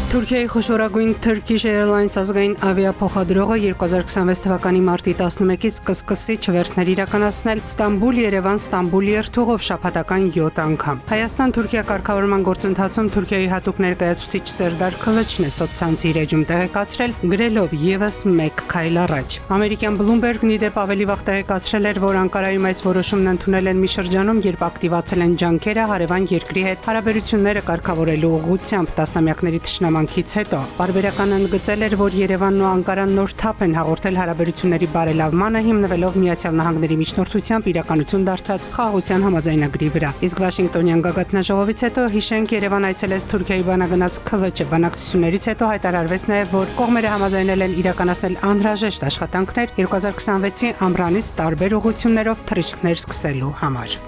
Թուրքիայի խոշորագույն Turkish Airlines ազգային ավիափոխադրողը 2026 թվականի մարտի 11-ից կսկսի չվերթներ իրականացնել Ստամբուլ-Երևան Ստամբուլ երթուղով շաբաթական 7 անգամ։ Հայաստան-Թուրքիա կարգավորման գործընթացում Թուրքիայի հատուկ ներկայացուցիչ Սերդար Քլիչն է սոցցանցի իր էջում տեղեկացրել, գրելով եւս մեկ քայլ առաջ։ Ամերիկյան Bloomberg-ն ի դեպ ավելի վաղ տեղեկացրել էր, որ Անկարայում այս որոշումն ընդունել են մի շրջանում, երբ ակտիվացել են ջանքերը հարևան երկրի հետ հարաբերությունները կարգավորելու ուղղությամբ տասնամյակների թշնամանքից հետո։ Պարբերական ընդգծել էր, որ Երևանն ու Անկարան նոր թափ են հաղորդել հարաբերությունների բարելավմանը, հիմնվելով Միացյալ Նահանգների միջնորդությամբ իրականություն դարձած խաղաղության համաձայնագրի վրա։ Իսկ Վաշինգտոնյան գագաթնաժողովից հետո հիշենք Երևան այցելեց Թուրքիայի բանագնաց Քլիչը բանակցություններից հետո հայտարարվեց նաև, որ կողմերը համաձայնել են իրականացնել անհրաժեշտ աշխատանքներ 2026-ի ամռանից տարբեր ուղղություններով թռիչքներ սկսելու համար։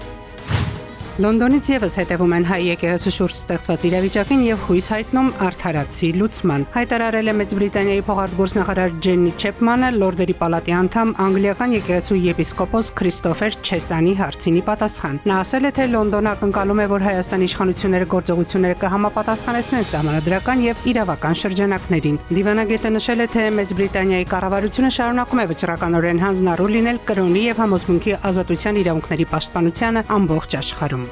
Լոնդոնից եւս հետևում են հայ եկեղեցու շուրջ ստեղծված իրավիճակին եւ հույս հայտնում արդարացի լուծման։ Հայտարարել է Մեծ Բրիտանիայի փոխարտգործնախարար Ջեննի Չեպմանը Լորդերի պալատի անդամ անգլիական եկեղեցու եպիսկոպոս Քրիստոֆեր Չեսանի հարցինի պատասխան։ Նա ասել է, թե Լոնդոնը ակնկալում է, որ Հայաստանի իշխանությունները գործողությունները կհամապատասխանեցնեն սահմանադրական եւ իրավական շրջանակներին։ Դիվանագետը նշել է, թե Մեծ Բրիտանիայի կառավարությունը շարունակում է վճռականորեն հանձնառու լինել կրոնի եւ համոզմունքի ազատության իրավունքների պաշտպանությանը ամբողջ աշխարհում։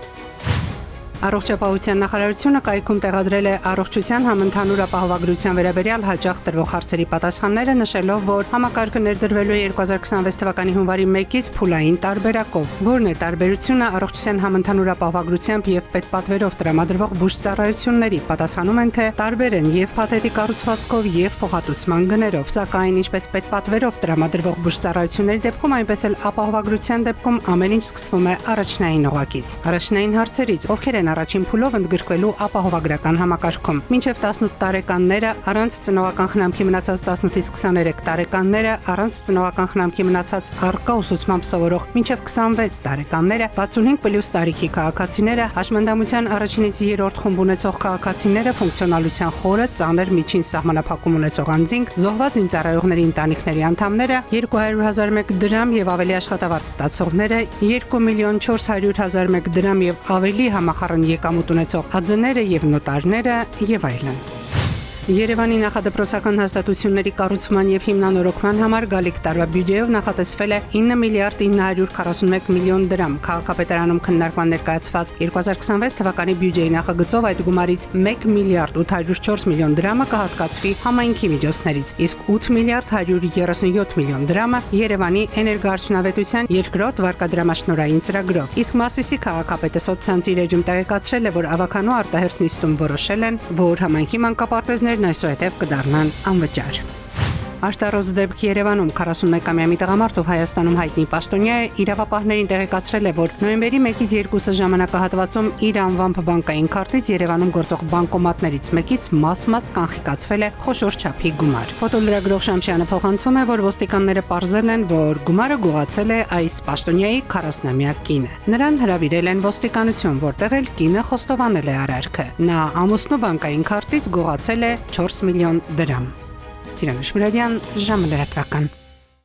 Առողջապահության նախարարությունը կայքում տեղադրել է առողջության համընդհանուր ապահովագրության վերաբերյալ հաճախ տրվող հարցերի պատասխանները, նշելով, որ համակարգը ներդրվելու է 2026 թվականի հունվարի 1-ից փուլային տարբերակով։ Որն է տարբերությունը առողջության համընդհանուր ապահովագրությամբ եւ պետպատվերով տրամադրվող բուժծառայությունների, պատասխանում են, թե տարբեր են եւ փաթեթի կառուցվածքով եւ փոխհատուցման գներով, սակայն ինչպես պետպատվերով տրամադրվող բուժծառայությունների դեպքում, այնպես էլ ապահովագրության դեպքում ամեն ինչ սկսվում է առաջնային օղակից։ Առաջնային հարցերից ովքեր են առաջին փուլով ընդգրկվելու ապահովագրական համակարգում։ Մինչև 18 տարեկանները առանց ծնողական խնամքի մնացած 18-ից 23 տարեկանները առանց ծնողական խնամքի մնացած առկա ուսուցմամբ սովորող մինչև 26 տարեկանները 65+ տարիքի քաղաքացիները, հաշմանդամության առաջինից երրորդ խումբ ունեցող քաղաքացիները, ֆունկցիոնալության խորը, ծանր միջին սահմանափակում ունեցող անձինք, զոհված զինծառայողների ընտանիքների անդամները, 200,001 դրամ եւ ավելի աշխատավարձ ստացողները, 2,400,001 դրամ եւ ավելի համախառն եկամուտ ունեցող ԱՁ-ները եւ նոտարները եւ այլն։ Երևանի նախադպրոցական հաստատությունների կառուցման եւ հիմնանորոգման համար գալիք տարվա բյուջեով նախատեսվել է 9 միլիարդ 941 միլիոն դրամ։ Քաղաքապետարանում քննարկման ներկայացված 2026 թվականի բյուջեի նախագծով այդ գումարից 1 միլիարդ 804 միլիոն դրամը կհատկացվի համայնքի միջոցներից, իսկ 8 միլիարդ 137 միլիոն դրամը Երևանի էներգոարդյունավետության երկրորդ վարկադրամաշնորհային ծրագրով։ Իսկ Մասիսի քաղաքապետը սոցցանցի իր էջում տեղեկացրել է, որ ավականու արտահերթ նիստում որոշել են, որ համայնքի մանկապարտեզներն այսուհետև կդառնան անվճար։ Արտարոց դեպք Երևանում 41-ամյա մի տղամարդ, ով Հայաստանում հայտնի պաշտոնյա է, իրավապահներին տեղեկացրել է, որ նոյեմբերի 1-ից 2-ը ժամանակահատվածում իր անվամբ բանկային քարտից Երևանում գործող բանկոմատներից մեկից մաս-մաս կանխիկացվել է խոշոր չափի գումար։ Ֆոտոլրագրող Շամշյանը փոխանցում է, որ ոստիկանները պարզել են, որ գումարը գողացել է այս պաշտոնյայի 40-ամյա կինը։ Նրան հրավիրել են ոստիկանություն, որտեղ էլ կինը խոստովանել է արարքը։ Նա ամուսնու բանկային քարտից գողացել է 4 միլիոն դրամ։ Սիրան Շմիրադյան, ժամը լրատվական։